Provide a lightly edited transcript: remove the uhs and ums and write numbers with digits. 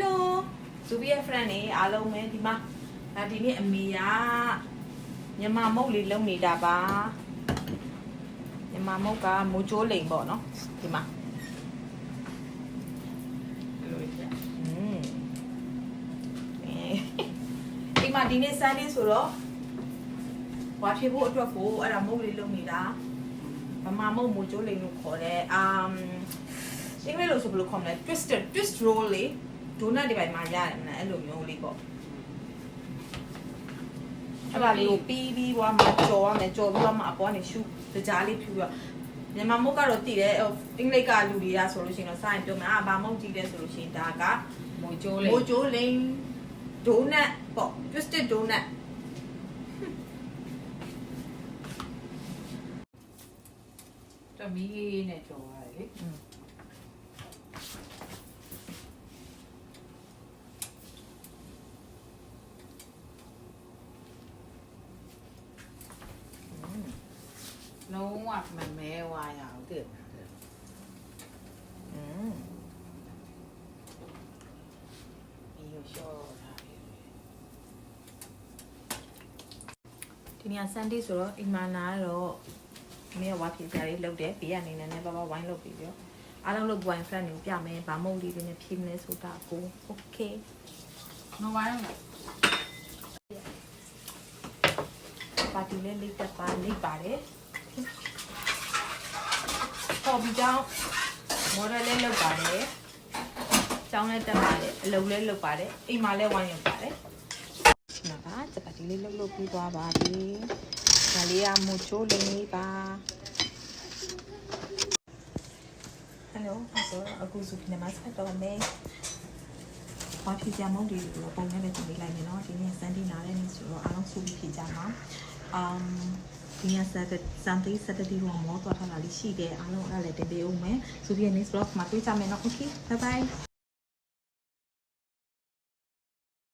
Hello ဇူဘီရဲ့ friend တွေအားလုံးပဲဒီမှာဒီနေ့အမေကမြန်မာမုတ်လေးလုံနေတာပါမြန်မာမုတ်ကမိုးကျိုးလိန်ပေါ့နော်ဒီမှာဒီမှာဒီနေ့ Sunday ဆိုတော့ဝါဖြစ်ဖို့အတွက်ကိုအဲ့ဒါမုတ်လေးလုံနေတာဗမာမုတ်မိုးကျိုးလိန်လို့ခေါ်တယ်အင်္ဂလိပ်လိုဆိုဘယ်လိုခေါ်မလဲ twist roll လေးဒိုနတ်တွေပိုင်းမှာရတယ်မလားအဲ့လိုမျိုးလေးပေါ့အဲ့ဒါလေးကိုပြီးွားမှာကြော်ရမယ်ကြော်ပြီးတော့မှအပေါ်ကနေရှူတကြားလေးဖြူပြီးတော့မြန်မာမုတ်ကတော့တည်တယ်အင်္ဂလိပ်ကလူတွေကဆိုလို့ရှိရင်တော့စာရင်ပြောမှာဗာမုတ်ကြည့်တယ်ဆိုလို့ရှိရင်ဒါကမိုးကျိုးလိန်ဒိုနတ်ပေါ့ twisted donut တမီးနဲ့ကြော်ရတယ်လေလုံးဝမမဲဝါရအောင်တည်ဒီလိုရှော့ထားတယ်ဒီနေ့ Sunday ဆိုတော့အိမ်မှာလာတော့မင်းကဝါဖြစ်ကြလေးလုပ်တယ်ဘေးကနေနဲ့ဘာဝိုင်းလုပ်ပြီးတော့အားလုံးလုပ်ဝိုင်း friend တွေကိုပြမယ်ဗာမုတ်လေးတွေနဲ့ဖြည့်မလဲဆိုတာကို okay နော်ဝိုင်းလားပါတီလေးလိတ်တက်ပါလိတ်ပါတယ်ပေါ်ပြီးတော့မော်ဒယ်လေးလုပ်ပါတယ်ကျောင်းလေးတက်ပါတယ်အလုပ်လေးလုပ်ပါတယ်အိမ်မှာလည်းဝိုင်းလုပ်ပါတယ်နော်ပါစပါတီလေးလုပ်ပြီးသွားပါပြီဒါလေးကမိုချိုးလေးပါဟယ်လိုအခုစုပြနမစတော့မယ်ဘာဖြစ်ကြမုန်းဒီလိုပုံနဲ့လည်းကြည့်လိုက်မယ်နော်ဒီနေ့ Sunday နားလည်းနေဆိုတော့အားလုံးစုပြီးဖြစ်ကြမှာဒီနေ့ Saturday တော့မောသွားတာလေးရှိတယ်အားလုံးအဲ့ဒါလည်းတင်ပေးဦးမယ်ဆိုပြီး next vlog မှာတွေ့ကြမယ်နော် okay bye bye